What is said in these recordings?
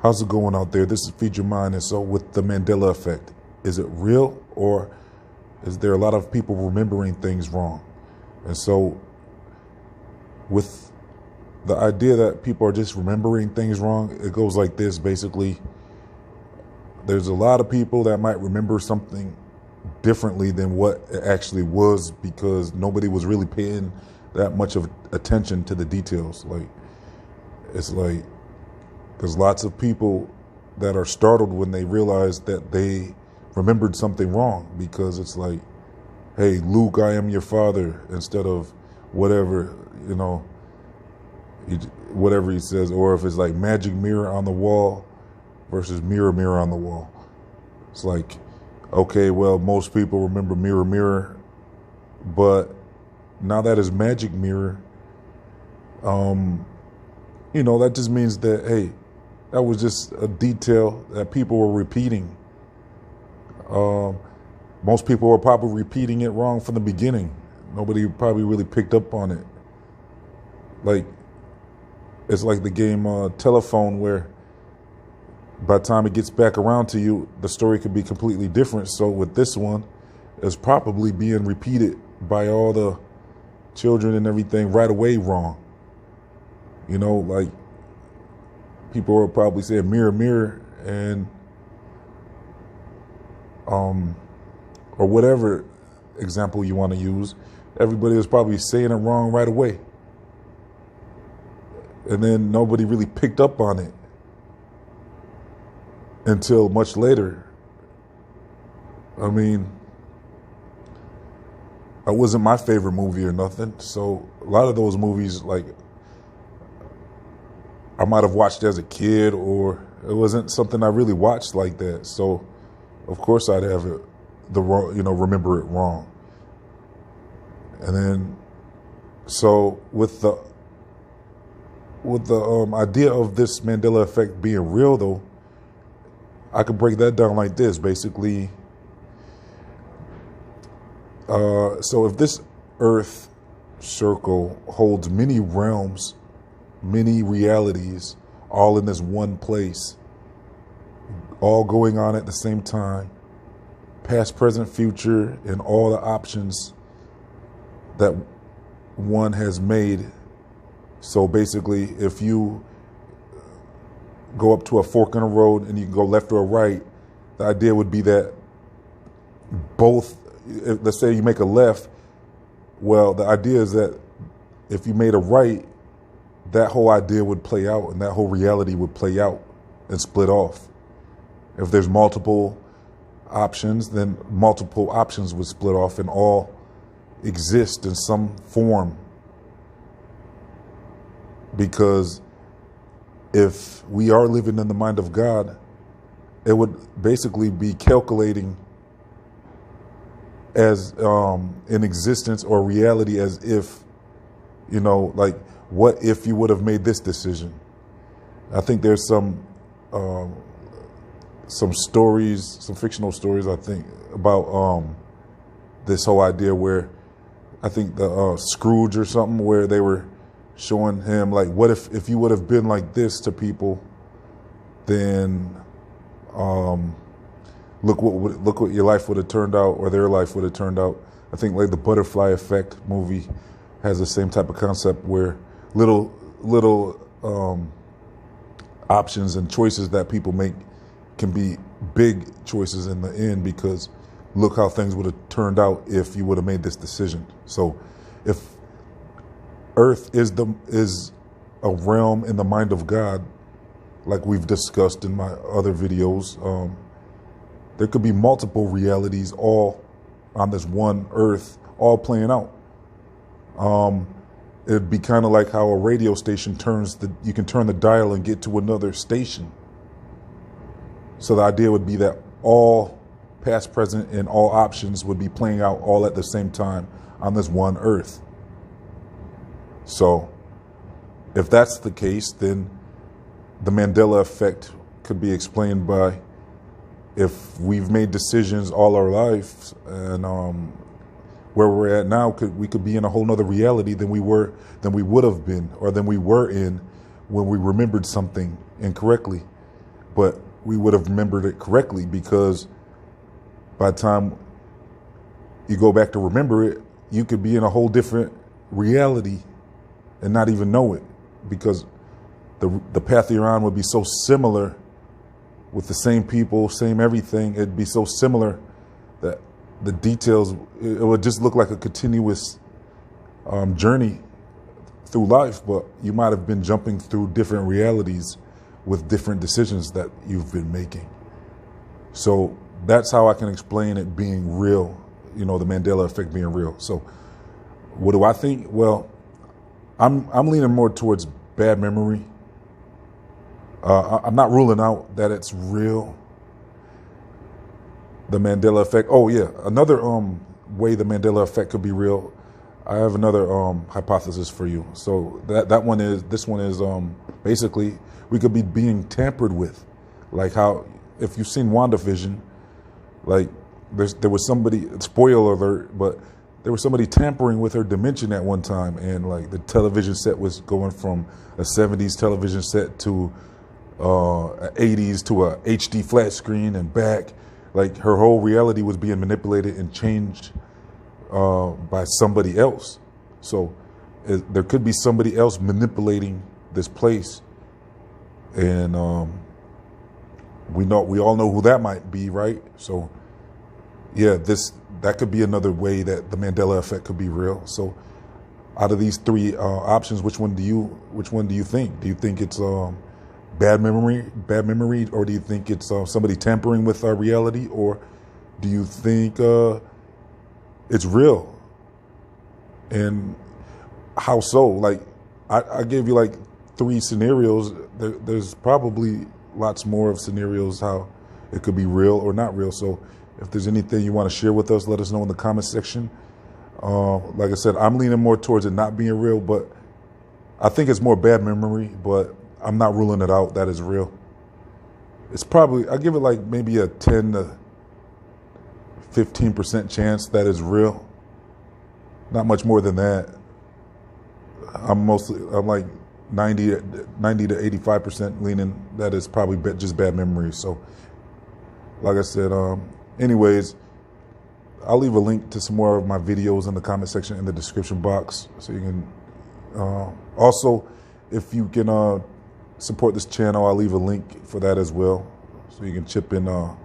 How's it going out there? This is Feed Your Mind. And so with the Mandela effect, is it real, or is there a lot of people remembering things wrong? And so with the idea that people are just remembering things wrong, it goes like this. Basically, there's a lot of people that might remember something differently than what it actually was because nobody was really paying that much of attention to the details. It's like there's lots of people that are startled when they realize that they remembered something wrong, because it's like, hey, Luke, I am your father, instead of whatever, whatever he says. Or if it's like magic mirror on the wall versus mirror, mirror on the wall. It's like, okay, well, most people remember mirror, mirror, but now that is magic mirror, that just means that, hey, that was just a detail that people were repeating. Most people were probably repeating it wrong from the beginning. Nobody probably really picked up on it. It's like the game Telephone, where by the time it gets back around to you, the story could be completely different. So with this one, it's probably being repeated by all the children and everything right away wrong. People are probably saying mirror, mirror, and or whatever example you want to use. Everybody was probably saying it wrong right away. And then nobody really picked up on it until much later. It wasn't my favorite movie or nothing. So a lot of those movies, I might have watched as a kid, or it wasn't something I really watched like that. So of course I'd have it remember it wrong. And then, so with the idea of this Mandela effect being real, though, I could break that down like this. Basically, so if this Earth circle holds many realms, many realities, all in this one place, all going on at the same time, past, present, future, and all the options that one has made. So basically, if you go up to a fork in a road and you can go left or right, the idea would be that both, let's say you make a left, well, the idea is that if you made a right, that whole idea would play out, and that whole reality would play out and split off. If there's multiple options, then multiple options would split off and all exist in some form. Because if we are living in the mind of God, it would basically be calculating as in existence or reality as if, what if you would have made this decision? I think there's some stories, some fictional stories, I think, about this whole idea where I think the Scrooge or something, where they were showing him what if you would have been like this to people, then look what your life would have turned out, or their life would have turned out. I think the Butterfly Effect movie has the same type of concept, where little options and choices that people make can be big choices in the end, because look how things would have turned out if you would have made this decision. So if Earth is a realm in the mind of God, like we've discussed in my other videos, there could be multiple realities all on this one Earth, all playing out. It'd be kind of like how a radio station you can turn the dial and get to another station. So the idea would be that all past, present, and all options would be playing out all at the same time on this one Earth. So if that's the case, then the Mandela effect could be explained by, if we've made decisions all our lives, and where we're at now, we could be in a whole nother reality than we would have been, or than we were in when we remembered something incorrectly. but we would have remembered it correctly, because by the time you go back to remember it, you could be in a whole different reality and not even know it, because the path you're on would be so similar, with the same people, same everything. It'd be so similar that the details, it would just look like a continuous journey through life, but you might have been jumping through different realities with different decisions that you've been making. So that's how I can explain it being real, the Mandela effect being real. So what do I think? Well, I'm leaning more towards bad memory. I'm not ruling out that it's real, the Mandela effect. Oh yeah, another way the Mandela effect could be real. I have another hypothesis for you. So this one is basically we could be being tampered with, like how, if you've seen WandaVision, like there was somebody, spoiler alert, but there was somebody tampering with her dimension at one time, and like the television set was going from a 70s television set to an 80s to a HD flat screen and back. Like her whole reality was being manipulated and changed by somebody else. So there could be somebody else manipulating this place, and we all know who that might be, right? So yeah, that could be another way that the Mandela effect could be real. So out of these three options, which one do you think? Do you think it's bad memory, or do you think it's somebody tampering with our reality, or do you think it's real? And how so? Like I gave you like 3 scenarios. There's probably lots more of scenarios how it could be real or not real. So if there's anything you want to share with us, let us know in the comment section. Like I said, I'm leaning more towards it not being real, but I think it's more bad memory, but I'm not ruling it out that it's real. It's probably, I give it like maybe a 10 to 15% chance that it's real. Not much more than that. I'm like 90 to 85% leaning that it's probably just bad memory. So like I said, anyways, I'll leave a link to some more of my videos in the comment section in the description box, so you can also, if you can support this channel, I'll leave a link for that as well, so you can chip in at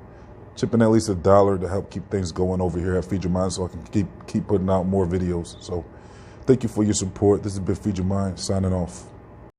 least $1 to help keep things going over here at Feed Your Mind, so I can keep putting out more videos. So thank you for your support. This has been Feed Your Mind, signing off.